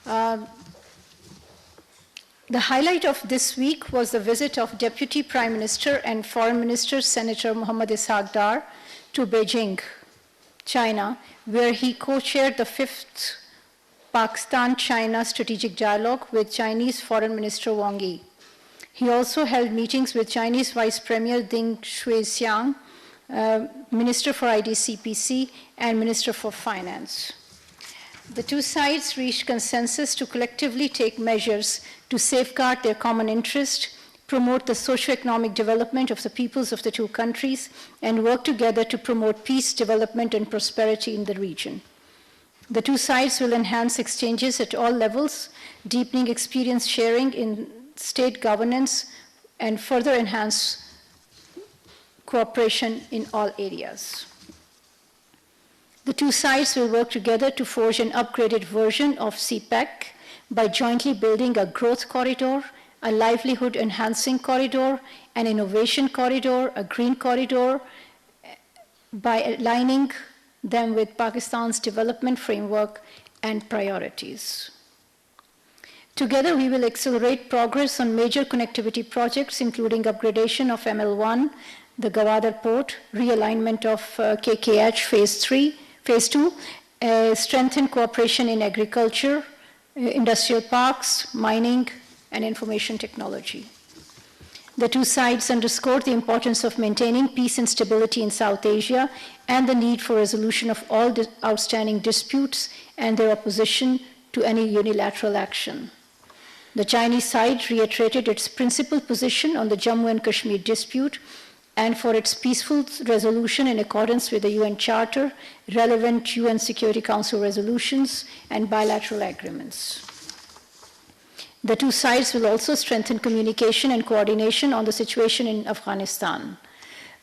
The highlight of this week was the visit of Deputy Prime Minister and Foreign Minister Senator Muhammad Ishaq Dar to Beijing, China, where he co-chaired the 5th Pakistan-China Strategic Dialogue with Chinese Foreign Minister Wang Yi. He also held meetings with Chinese Vice Premier Ding Xuexiang, Minister for IDCPC, and Minister for Finance. The two sides reached consensus to collectively take measures to safeguard their common interest, promote the socio-economic development of the peoples of the two countries, and work together to promote peace, development, and prosperity in the region. The two sides will enhance exchanges at all levels, deepening experience sharing in state governance, and further enhance cooperation in all areas. The two sides will work together to forge an upgraded version of CPEC by jointly building a growth corridor, a livelihood-enhancing corridor, an innovation corridor, a green corridor, by aligning them with Pakistan's development framework and priorities. Together, we will accelerate progress on major connectivity projects, including upgradation of ML1, the Gwadar Port, realignment of KKH Phase 2, strengthen cooperation in agriculture, industrial parks, mining, and information technology. The two sides underscored the importance of maintaining peace and stability in South Asia and the need for resolution of all outstanding disputes and their opposition to any unilateral action. The Chinese side reiterated its principled position on the Jammu and Kashmir dispute and for its peaceful resolution in accordance with the UN Charter, relevant UN Security Council resolutions, and bilateral agreements. The two sides will also strengthen communication and coordination on the situation in Afghanistan.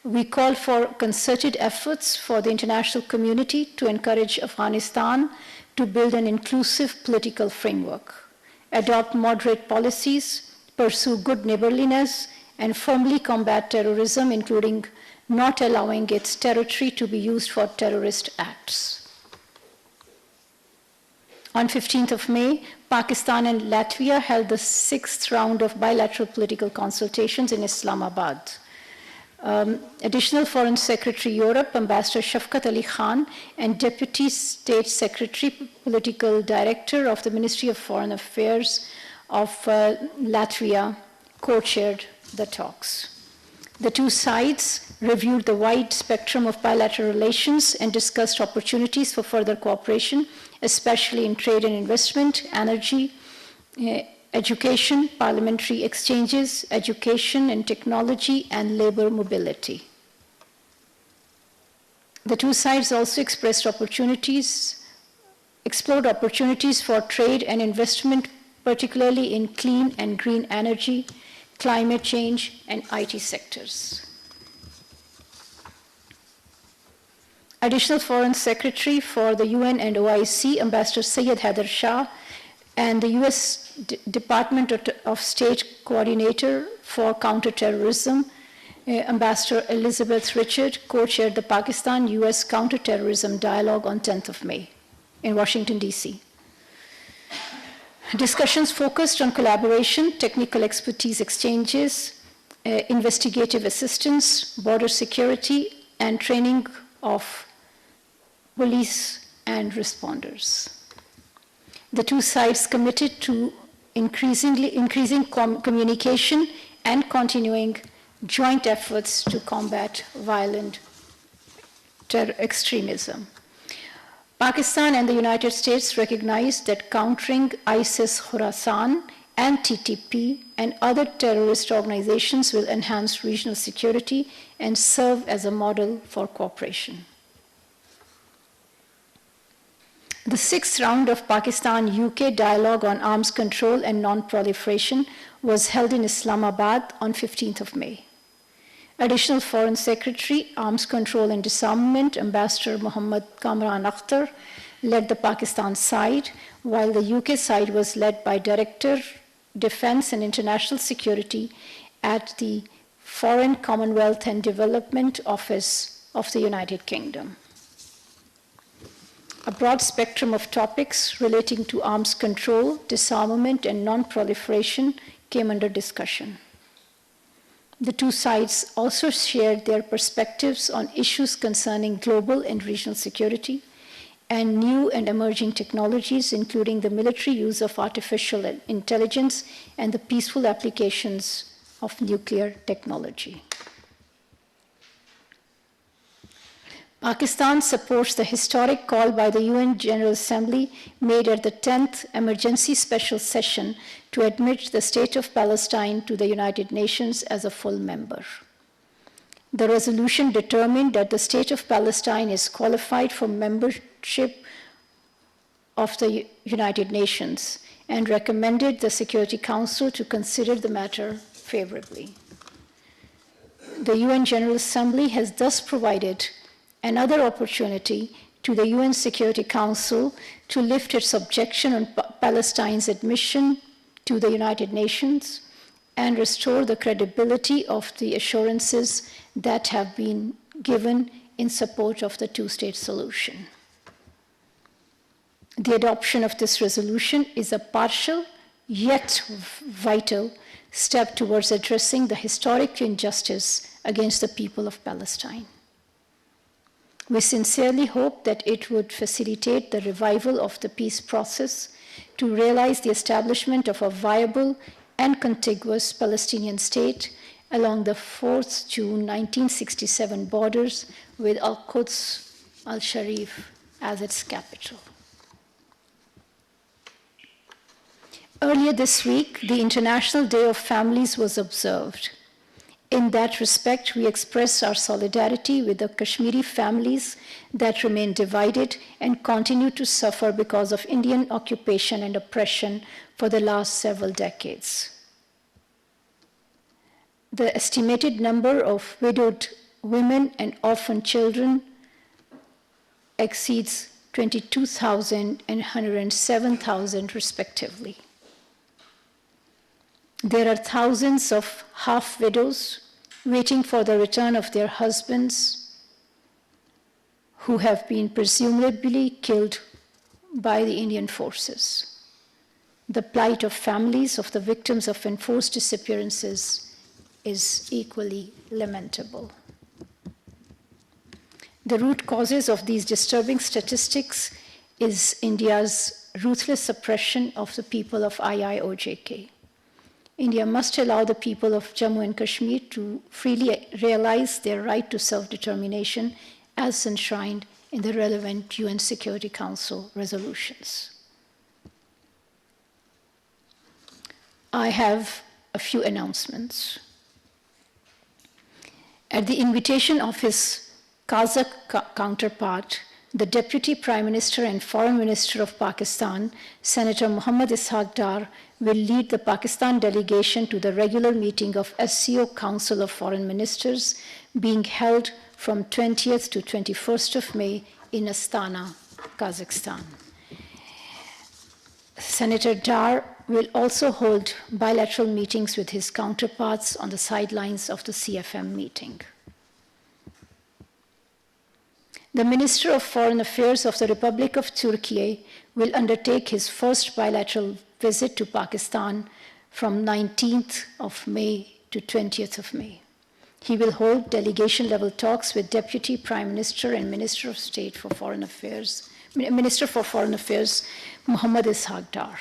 We call for concerted efforts for the international community to encourage Afghanistan to build an inclusive political framework, adopt moderate policies, pursue good neighborliness, and firmly combat terrorism, including not allowing its territory to be used for terrorist acts. On 15th of May, Pakistan and Latvia held the 6th round of bilateral political consultations in Islamabad. Additional Foreign Secretary Europe, Ambassador Shafkat Ali Khan, and Deputy State Secretary, Political Director of the Ministry of Foreign Affairs of Latvia, co-chaired the talks. The two sides reviewed the wide spectrum of bilateral relations and discussed opportunities for further cooperation, especially in trade and investment, energy, education, parliamentary exchanges, education and technology, and labor mobility. The two sides also explored opportunities for trade and investment, particularly in clean and green energy, climate change, and IT sectors. Additional Foreign Secretary for the UN and OIC, Ambassador Syed Haider Shah, and the US Department of State Coordinator for Counterterrorism, Ambassador Elizabeth Richard, co-chaired the Pakistan-US Counterterrorism Dialogue on 10th of May in Washington, D.C. Discussions focused on collaboration, technical expertise exchanges, investigative assistance, border security, and training of police and responders. The two sides committed to increasing communication and continuing joint efforts to combat violent extremism. Pakistan and the United States recognized that countering ISIS Khorasan and TTP and other terrorist organizations will enhance regional security and serve as a model for cooperation. The 6th round of Pakistan-UK dialogue on arms control and non-proliferation was held in Islamabad on 15th of May. Additional Foreign Secretary, Arms Control and Disarmament, Ambassador Mohammad Kamran Akhtar, led the Pakistan side, while the UK side was led by Director, Defense and International Security at the Foreign, Commonwealth and Development Office of the United Kingdom. A broad spectrum of topics relating to arms control, disarmament, and non-proliferation came under discussion. The two sides also shared their perspectives on issues concerning global and regional security and new and emerging technologies, including the military use of artificial intelligence and the peaceful applications of nuclear technology. Pakistan supports the historic call by the UN General Assembly made at the 10th Emergency Special Session to admit the State of Palestine to the United Nations as a full member. The resolution determined that the State of Palestine is qualified for membership of the United Nations and recommended the Security Council to consider the matter favorably. The UN General Assembly has thus provided another opportunity to the UN Security Council to lift its objection on Palestine's admission to the United Nations and restore the credibility of the assurances that have been given in support of the two-state solution. The adoption of this resolution is a partial yet vital step towards addressing the historic injustice against the people of Palestine. We sincerely hope that it would facilitate the revival of the peace process to realize the establishment of a viable and contiguous Palestinian state along the 4th June 1967 borders with Al-Quds al-Sharif as its capital. Earlier this week, the International Day of Families was observed. In that respect, we express our solidarity with the Kashmiri families that remain divided and continue to suffer because of Indian occupation and oppression for the last several decades. The estimated number of widowed women and orphan children exceeds 22,000 and 107,000 respectively. There are thousands of half-widows waiting for the return of their husbands who have been presumably killed by the Indian forces. The plight of families of the victims of enforced disappearances is equally lamentable. The root causes of these disturbing statistics is India's ruthless suppression of the people of IIOJK. India must allow the people of Jammu and Kashmir to freely realize their right to self-determination as enshrined in the relevant UN Security Council resolutions. I have a few announcements. At the invitation of his Kazakh counterpart, the Deputy Prime Minister and Foreign Minister of Pakistan, Senator Muhammad Ishaq Dar, will lead the Pakistan delegation to the regular meeting of SCO Council of Foreign Ministers being held from 20th to 21st of May in Astana, Kazakhstan. Senator Dar will also hold bilateral meetings with his counterparts on the sidelines of the CFM meeting. The Minister of Foreign Affairs of the Republic of Turkey will undertake his first bilateral visit to Pakistan from 19th of May to 20th of May. He will hold delegation-level talks with Deputy Prime Minister and Minister of State for Foreign Affairs, Minister for Foreign Affairs, Muhammad Ishaq Dar.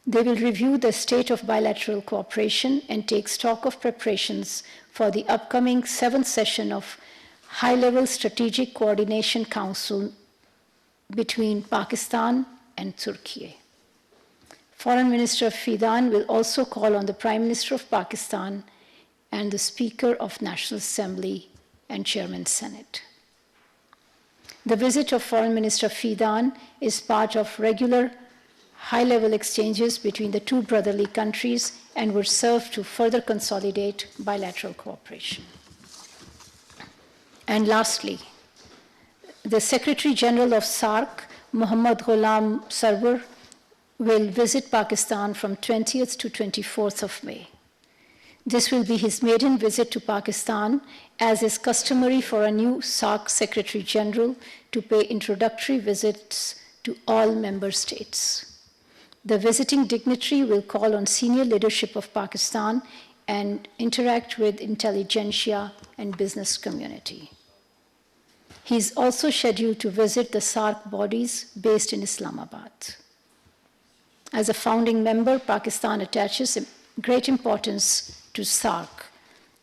They will review the state of bilateral cooperation and take stock of preparations for the upcoming 7th session of High-Level Strategic Coordination Council between Pakistan and Turkey. Foreign Minister Fidan will also call on the Prime Minister of Pakistan and the Speaker of National Assembly and Chairman Senate. The visit of Foreign Minister Fidan is part of regular high-level exchanges between the two brotherly countries and will serve to further consolidate bilateral cooperation. And lastly, the Secretary General of SAARC, Muhammad Ghulam Sarwar, will visit Pakistan from 20th to 24th of May. This will be his maiden visit to Pakistan, as is customary for a new SAARC Secretary General to pay introductory visits to all member states. The visiting dignitary will call on senior leadership of Pakistan and interact with intelligentsia and business community. He is also scheduled to visit the SAARC bodies based in Islamabad. As a founding member, Pakistan attaches great importance to SAARC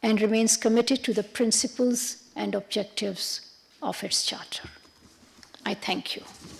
and remains committed to the principles and objectives of its charter. I thank you.